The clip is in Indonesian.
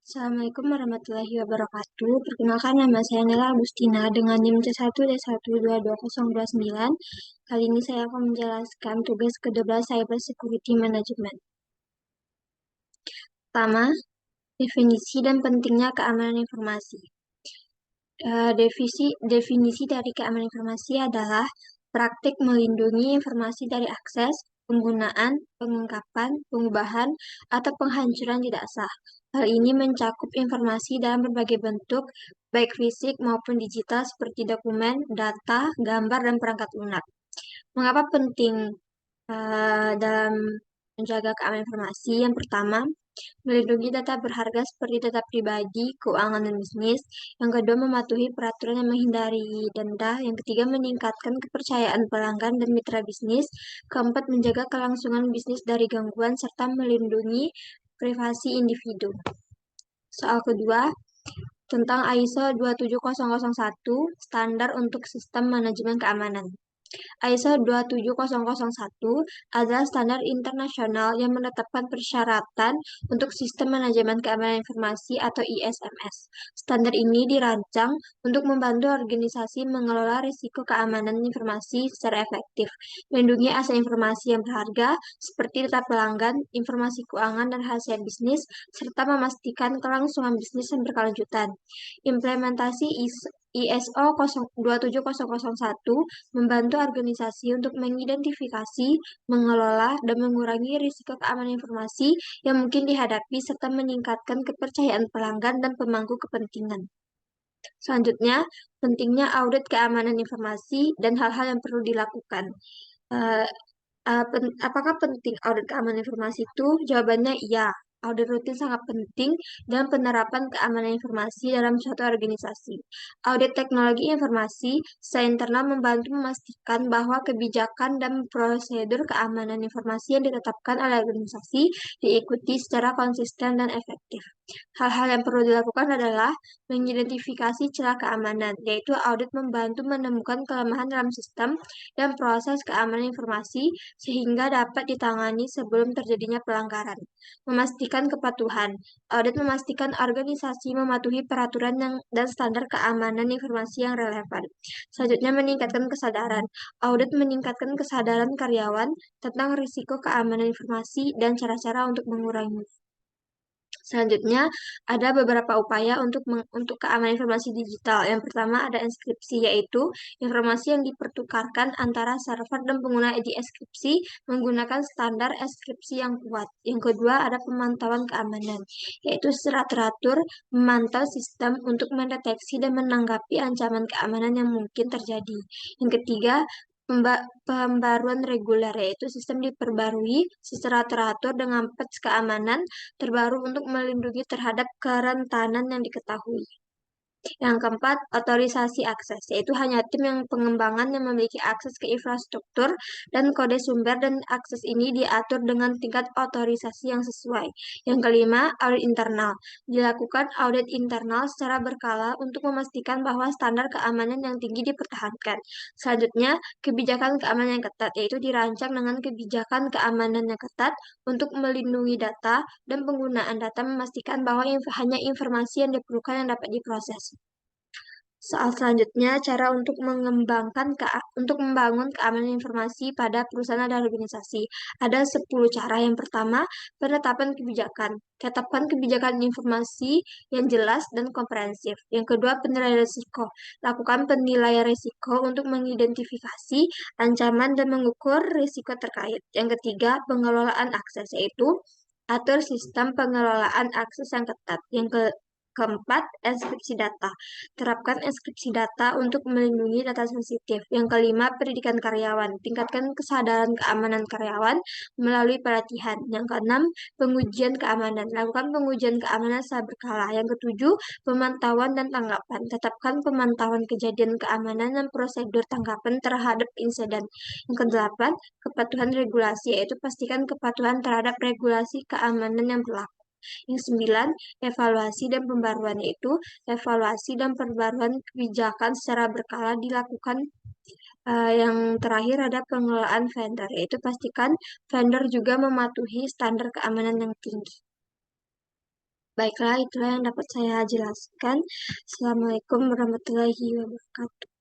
Assalamualaikum warahmatullahi wabarakatuh. Perkenalkan nama saya Nela Agustina dengan NIM C1D1222029. Kali ini saya akan menjelaskan tugas ke-12 Cyber Security Management. Pertama, definisi dan pentingnya keamanan informasi. Definisi dari keamanan informasi adalah praktik melindungi informasi dari akses, penggunaan, pengungkapan, pengubahan, atau penghancuran tidak sah. Hal ini mencakup informasi dalam berbagai bentuk, baik fisik maupun digital seperti dokumen, data, gambar, dan perangkat lunak. Mengapa penting dalam menjaga keamanan informasi? Yang pertama, melindungi data berharga seperti data pribadi, keuangan, dan bisnis. Yang kedua, mematuhi peraturan yang menghindari denda. Yang ketiga, meningkatkan kepercayaan pelanggan dan mitra bisnis. Keempat, menjaga kelangsungan bisnis dari gangguan, serta melindungi privasi individu. Soal kedua, tentang ISO 27001, standar untuk sistem manajemen keamanan. ISO 27001 adalah standar internasional yang menetapkan persyaratan untuk Sistem Manajemen Keamanan Informasi atau ISMS. Standar ini dirancang untuk membantu organisasi mengelola risiko keamanan informasi secara efektif, melindungi aset informasi yang berharga seperti data pelanggan, informasi keuangan, dan rahasia bisnis, serta memastikan kelangsungan bisnis yang berkelanjutan. Implementasi ISO 27001 membantu organisasi untuk mengidentifikasi, mengelola, dan mengurangi risiko keamanan informasi yang mungkin dihadapi serta meningkatkan kepercayaan pelanggan dan pemangku kepentingan. Selanjutnya, pentingnya audit keamanan informasi dan hal-hal yang perlu dilakukan. Eh, Apakah penting audit keamanan informasi itu? Jawabannya iya. Audit rutin sangat penting dalam penerapan keamanan informasi dalam suatu organisasi. Audit teknologi informasi secara internal membantu memastikan bahwa kebijakan dan prosedur keamanan informasi yang ditetapkan oleh organisasi diikuti secara konsisten dan efektif. Hal-hal yang perlu dilakukan adalah mengidentifikasi celah keamanan, yaitu audit membantu menemukan kelemahan dalam sistem dan proses keamanan informasi sehingga dapat ditangani sebelum terjadinya pelanggaran. Memastikan kepatuhan. Audit memastikan organisasi mematuhi peraturan dan standar keamanan informasi yang relevan. Selanjutnya, meningkatkan kesadaran. Audit meningkatkan kesadaran karyawan tentang risiko keamanan informasi dan cara-cara untuk mengurangi. Selanjutnya, ada beberapa upaya untuk keamanan informasi digital. Yang pertama ada enskripsi, yaitu informasi yang dipertukarkan antara server dan pengguna di enskripsi menggunakan standar enskripsi yang kuat. Yang kedua ada pemantauan keamanan, yaitu secara teratur memantau sistem untuk mendeteksi dan menanggapi ancaman keamanan yang mungkin terjadi. Yang ketiga, pembaruan reguler, yaitu sistem diperbarui secara teratur dengan patch keamanan terbaru untuk melindungi terhadap kerentanan yang diketahui. Yang keempat, otorisasi akses, yaitu hanya tim yang pengembangan yang memiliki akses ke infrastruktur dan kode sumber dan akses ini diatur dengan tingkat otorisasi yang sesuai. Yang kelima, audit internal. Dilakukan audit internal secara berkala untuk memastikan bahwa standar keamanan yang tinggi dipertahankan. Selanjutnya, kebijakan keamanan yang ketat, yaitu dirancang dengan kebijakan keamanan yang ketat untuk melindungi data dan penggunaan data memastikan bahwa hanya informasi yang diperlukan yang dapat diproses. Soal selanjutnya, cara untuk membangun keamanan informasi pada perusahaan dan organisasi. Ada 10 cara. Yang pertama, penetapan kebijakan. Tetapkan kebijakan informasi yang jelas dan komprehensif. Yang kedua, penilaian risiko. Lakukan penilaian risiko untuk mengidentifikasi ancaman dan mengukur risiko terkait. Yang ketiga, pengelolaan akses, yaitu atur sistem pengelolaan akses yang ketat. Keempat, enskripsi data. Terapkan enskripsi data untuk melindungi data sensitif. Yang kelima, pendidikan karyawan. Tingkatkan kesadaran keamanan karyawan melalui pelatihan. Yang keenam, pengujian keamanan. Lakukan pengujian keamanan secara berkala. Yang ketujuh, pemantauan dan tanggapan. Tetapkan pemantauan kejadian keamanan dan prosedur tanggapan terhadap insiden. Yang kedelapan, kepatuhan regulasi, yaitu pastikan kepatuhan terhadap regulasi keamanan yang berlaku. Yang sembilan, evaluasi dan pembaruan, yaitu evaluasi dan pembaruan kebijakan secara berkala dilakukan. Yang terakhir ada pengelolaan vendor, yaitu pastikan vendor juga mematuhi standar keamanan yang tinggi. Baiklah, itulah yang dapat saya jelaskan. Assalamualaikum warahmatullahi wabarakatuh.